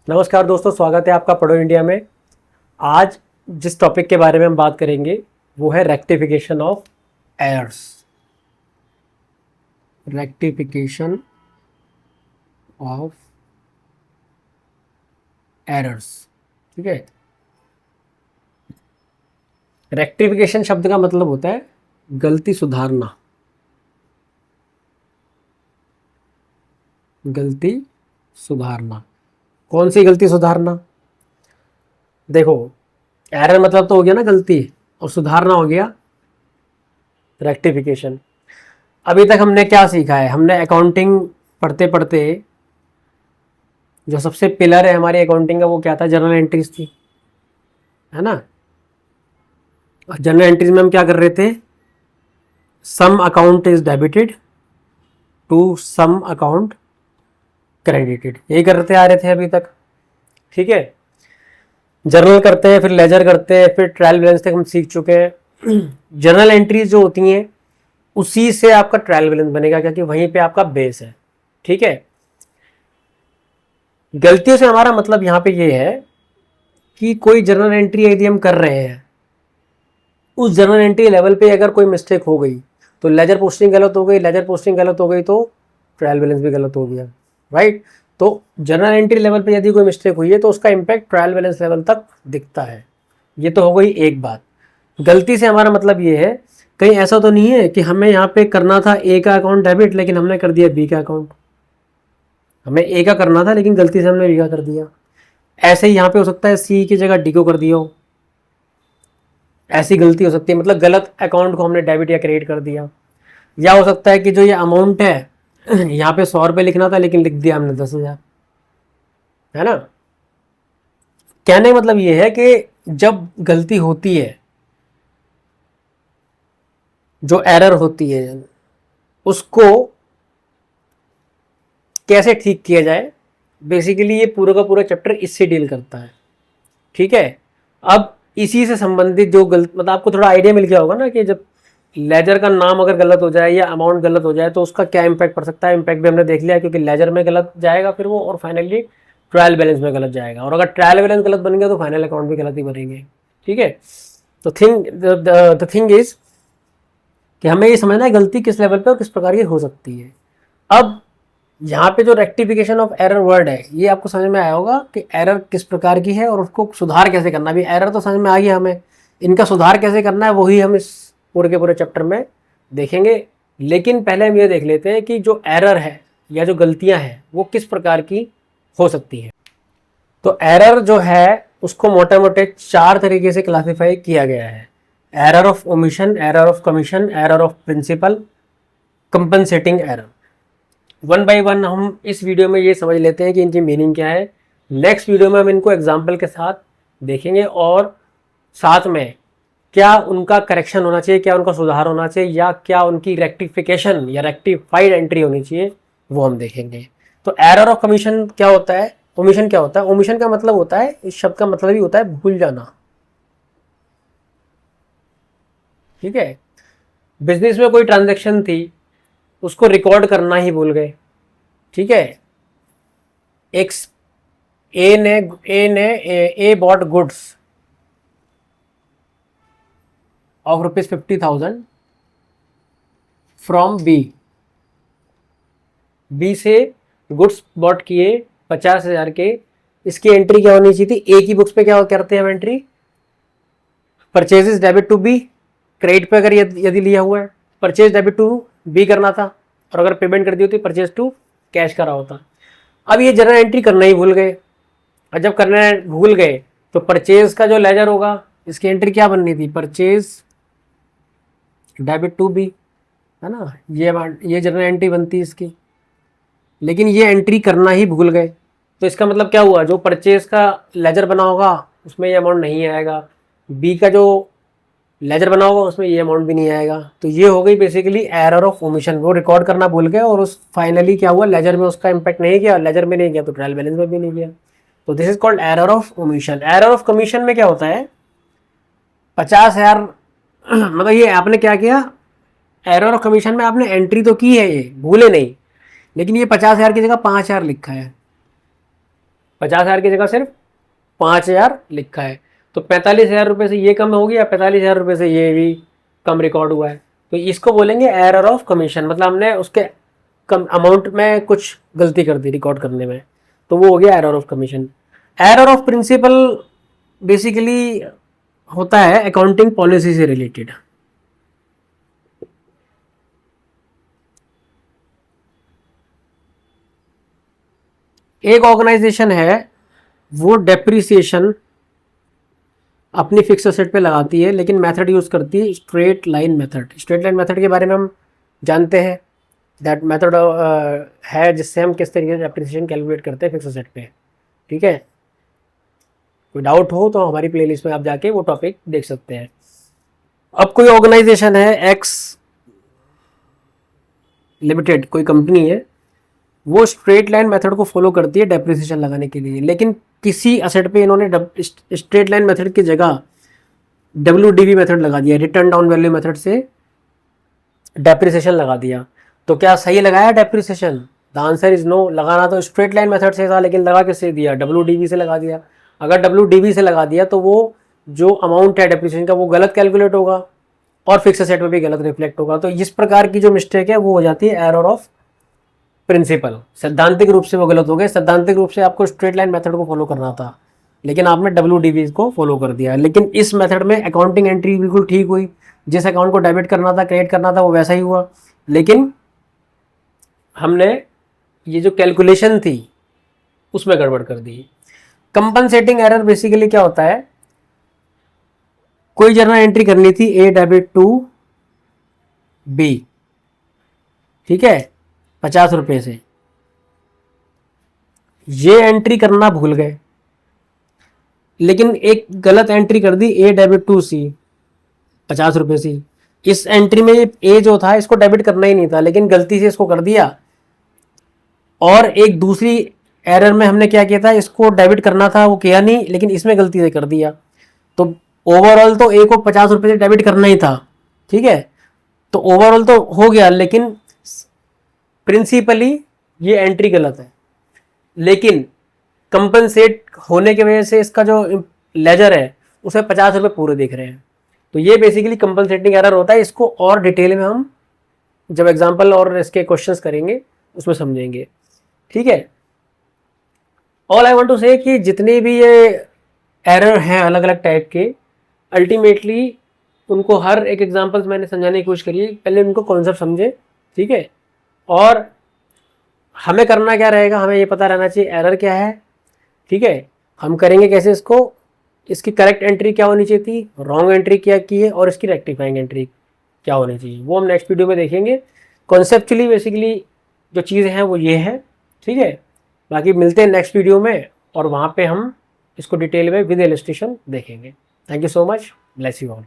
नमस्कार दोस्तों, स्वागत है आपका पढ़ो इंडिया में। आज जिस टॉपिक के बारे में हम बात करेंगे वो है rectification of errors. Rectification of errors, ठीक है। रेक्टिफिकेशन शब्द का मतलब होता है गलती सुधारना। गलती सुधारना, कौन सी गलती सुधारना? देखो, एरर मतलब तो हो गया ना गलती, और सुधारना हो गया रेक्टिफिकेशन। अभी तक हमने क्या सीखा है? हमने अकाउंटिंग पढ़ते पढ़ते जो सबसे पिलर है हमारी अकाउंटिंग का वो क्या था? जर्नल एंट्रीज थी, है ना। और जर्नल एंट्रीज में हम क्या कर रहे थे? Some account is debited to some account credited, यही करते आ रहे थे अभी तक, ठीक है। जर्नल करते हैं, फिर लेजर करते हैं, फिर ट्रायल बैलेंस तक हम सीख चुके हैं। जर्नल एंट्रीज जो होती हैं उसी से आपका ट्रायल बैलेंस बनेगा, क्योंकि वहीं पे आपका बेस है, ठीक है। गलतियों से हमारा मतलब यहाँ पे ये है कि कोई जर्नल एंट्री यदि हम कर रहे हैं, उस जर्नल एंट्री लेवल पे अगर कोई मिस्टेक हो गई तो लेजर पोस्टिंग गलत हो गई, लेजर पोस्टिंग गलत हो गई तो ट्रायल बैलेंस भी गलत हो गया, राइट। तो जर्नल एंट्री लेवल पे यदि कोई मिस्टेक हुई है तो उसका इम्पैक्ट ट्रायल बैलेंस लेवल तक दिखता है। ये तो हो गई एक बात। गलती से हमारा मतलब ये है, कहीं ऐसा तो नहीं है कि हमें यहाँ पे करना था ए का अकाउंट डेबिट लेकिन हमने कर दिया बी का अकाउंट। हमें ए का करना था लेकिन गलती से हमने बी का कर दिया। ऐसे ही यहाँ पे हो सकता है सी की जगह डी को कर दिया हो, ऐसी गलती हो सकती है, मतलब गलत अकाउंट को हमने डेबिट या क्रेडिट कर दिया। या हो सकता है कि जो ये अमाउंट है यहाँ पे 100 रुपये लिखना था लेकिन लिख दिया हमने 10,000, है ना। कहने का मतलब ये है कि जब गलती होती है, जो एरर होती है, उसको कैसे ठीक किया जाए, बेसिकली ये पूरा का पूरा चैप्टर इससे डील करता है, ठीक है। अब इसी से संबंधित जो गलत, मतलब आपको थोड़ा आइडिया मिल गया होगा ना कि जब लेजर का नाम अगर गलत हो जाए या अमाउंट गलत हो जाए तो उसका क्या इम्पैक्ट पड़ सकता है। इम्पैक्ट भी हमने देख लिया, क्योंकि लेजर में गलत जाएगा फिर वो, और फाइनली ट्रायल बैलेंस में गलत जाएगा, और अगर ट्रायल बैलेंस गलत बन गया तो फाइनल अकाउंट भी गलत ही बनेंगे, ठीक है। तो द थिंग इज कि हमें ये समझना है गलती किस लेवल पे और किस प्रकार की हो सकती है। अब यहाँ पे जो रेक्टिफिकेशन ऑफ एरर वर्ड है, ये आपको समझ में आया होगा कि एरर किस प्रकार की है और उसको सुधार कैसे करना। अभी एरर तो समझ में आ गया, हमें इनका सुधार कैसे करना है वही हम इस पूरे के पूरे चैप्टर में देखेंगे। लेकिन पहले हम ये देख लेते हैं कि जो एरर है या जो गलतियां हैं वो किस प्रकार की हो सकती है। तो एरर जो है उसको मोटे मोटे 4 तरीके से क्लासिफाई किया गया है: error of omission, error of commission, error of principle, compensating error. One by one हम इस वीडियो में ये समझ लेते हैं कि इनकी मीनिंग क्या है। नेक्स्ट वीडियो में हम इनको एग्जाम्पल के साथ देखेंगे, और साथ में क्या उनका करेक्शन होना चाहिए, क्या उनका सुधार होना चाहिए, या क्या उनकी रेक्टिफिकेशन या रेक्टिफाइड एंट्री होनी चाहिए, वो हम देखेंगे। तो एरर ऑफ कमीशन क्या होता है, ओमिशन क्या होता है? ओमिशन का मतलब होता है, इस शब्द का मतलब ही होता है भूल जाना, ठीक है। बिजनेस में कोई ट्रांजैक्शन थी, उसको रिकॉर्ड करना ही भूल गए, ठीक है। एक A bought goods of ₹50,000 from B. B से गुड्स बॉट किए 50,000 के। इसकी एंट्री क्या होनी चाहिए थी? ए की बुक्स पे क्या करते हैं हम entry? Purchases debit to B. Credit पे अगर यदि लिया हुआ है, परचेज डेबिट टू बी करना था, और अगर पेमेंट कर दी होती परचेज टू कैश करा होता। अब ये जर्नल एंट्री करना ही भूल गए, और जब करना भूल गए तो परचेज का जो लेजर होगा, इसकी एंट्री क्या बननी थी? परचेज डेबिट टू बी, है ना। ये जर्नल एंट्री बनती है इसकी, लेकिन ये एंट्री करना ही भूल गए। तो इसका मतलब क्या हुआ? जो परचेज का लेजर बना होगा उसमें ये अमाउंट नहीं आएगा, बी का जो लेजर बना होगा उसमें ये अमाउंट भी नहीं आएगा। तो ये हो गई बेसिकली एरर ऑफ ओमिशन। वो रिकॉर्ड करना भूल गए और उस फाइनली क्या हुआ, लेजर में उसका इंपैक्ट नहीं किया, लेजर में नहीं किया तो ट्रायल बैलेंस में भी नहीं किया। तो this is called error of omission. Error of commission में क्या होता है? 50,000 मतलब ये आपने क्या किया, एरर ऑफ कमीशन में आपने एंट्री तो की है, ये भूले नहीं, लेकिन ये 50,000 की जगह 5,000 लिखा है। 50,000 की जगह सिर्फ 5,000 लिखा है, तो 45,000 रुपये से ये कम हो गया, 45,000 रुपये से ये भी कम रिकॉर्ड हुआ है, तो इसको बोलेंगे एरर ऑफ कमीशन, मतलब हमने उसके कम अमाउंट में कुछ गलती कर दी रिकॉर्ड करने में, तो वो हो गया error of commission. Error of principle basically होता है अकाउंटिंग पॉलिसी से रिलेटेड। एक ऑर्गेनाइजेशन है वो डेप्रिसिएशन अपनी फिक्स एसेट पे लगाती है, लेकिन मेथड यूज करती है straight line method. Straight line method के बारे में हम जानते हैं, दैट मेथड है जिससे हम किस तरीके से डेप्रिसिएशन कैलकुलेट करते हैं फिक्स एसेट पे। ठीक है, कोई डाउट हो तो हमारी प्लेलिस्ट में आप जाके वो टॉपिक देख सकते हैं। अब कोई ऑर्गेनाइजेशन है एक्स लिमिटेड, कोई कंपनी है, वो स्ट्रेट लाइन मेथड को फॉलो करती है डेप्रिसिएशन लगाने के लिए, लेकिन किसी असेट पे इन्होंने स्ट्रेट लाइन मेथड की जगह WDV मेथड लगा दिया, रिटर्न डाउन वैल्यू मेथड से डेप्रिसिएशन लगा दिया। तो क्या सही लगाया depreciation? The answer is no. लगाना तो स्ट्रेट लाइन मेथड से था, लेकिन लगा किससे दिया? WDV से लगा दिया। अगर WDV से लगा दिया तो वो जो अमाउंट है डेप्रिसिएशन का वो गलत कैलकुलेट होगा और फिक्स एसेट में भी गलत रिफ्लेक्ट होगा। तो इस प्रकार की जो मिस्टेक है वो हो जाती है एरर ऑफ प्रिंसिपल। सैद्धांतिक रूप से वो गलत हो गए। सैद्धांतिक रूप से आपको स्ट्रेट लाइन मेथड को फॉलो करना था, लेकिन आपने WDV को फॉलो कर दिया। लेकिन इस मेथड में अकाउंटिंग एंट्री बिल्कुल ठीक हुई, जिस अकाउंट को डेबिट करना था, क्रेडिट करना था, वो वैसा ही हुआ, लेकिन हमने ये जो कैलकुलेशन थी उसमें गड़बड़ कर दी। कंपनसेटिंग एरर बेसिकली क्या होता है? कोई जर्नल एंट्री करनी थी A डेबिट टू B, ठीक है, 50 रुपये से, ये एंट्री करना भूल गए, लेकिन एक गलत एंट्री कर दी A डेबिट टू C 50 रुपये से। इस एंट्री में A जो था इसको डेबिट करना ही नहीं था, लेकिन गलती से इसको कर दिया। और एक दूसरी एरर में हमने क्या किया था, इसको डेबिट करना था, वो किया नहीं, लेकिन इसमें गलती से कर दिया। तो ओवरऑल तो A को 50 रुपये से डेबिट करना ही था, ठीक है, तो ओवरऑल तो हो गया, लेकिन प्रिंसिपली ये एंट्री गलत है। लेकिन कंपनसेट होने की वजह से इसका जो लेजर है उसे 50 रुपये पूरे दिख रहे हैं। तो ये बेसिकली कंपनसेटिंग एरर होता है। इसको और डिटेल में हम जब एग्जांपल और इसके क्वेश्चंस करेंगे उसमें समझेंगे, ठीक है। ऑल आई वांट टू से कि जितने भी ये एरर हैं अलग अलग टाइप के, अल्टीमेटली उनको हर एक एग्जांपल्स मैंने समझाने की कोशिश करी है। पहले उनको कॉन्सेप्ट समझे, ठीक है, और हमें करना क्या रहेगा, हमें ये पता रहना चाहिए एरर क्या है, ठीक है, हम करेंगे कैसे इसको, इसकी करेक्ट एंट्री क्या होनी चाहिए थी, रॉन्ग एंट्री क्या की है, और इसकी रेक्टिफाइंग एंट्री क्या होनी चाहिए, वो हम नेक्स्ट वीडियो में देखेंगे। कॉन्सेप्चुअली बेसिकली जो चीज़ें हैं वो ये है, ठीक है। बाकी मिलते हैं नेक्स्ट वीडियो में, और वहाँ पे हम इसको डिटेल में विद इलस्ट्रेशन देखेंगे। Thank you so much, bless you all.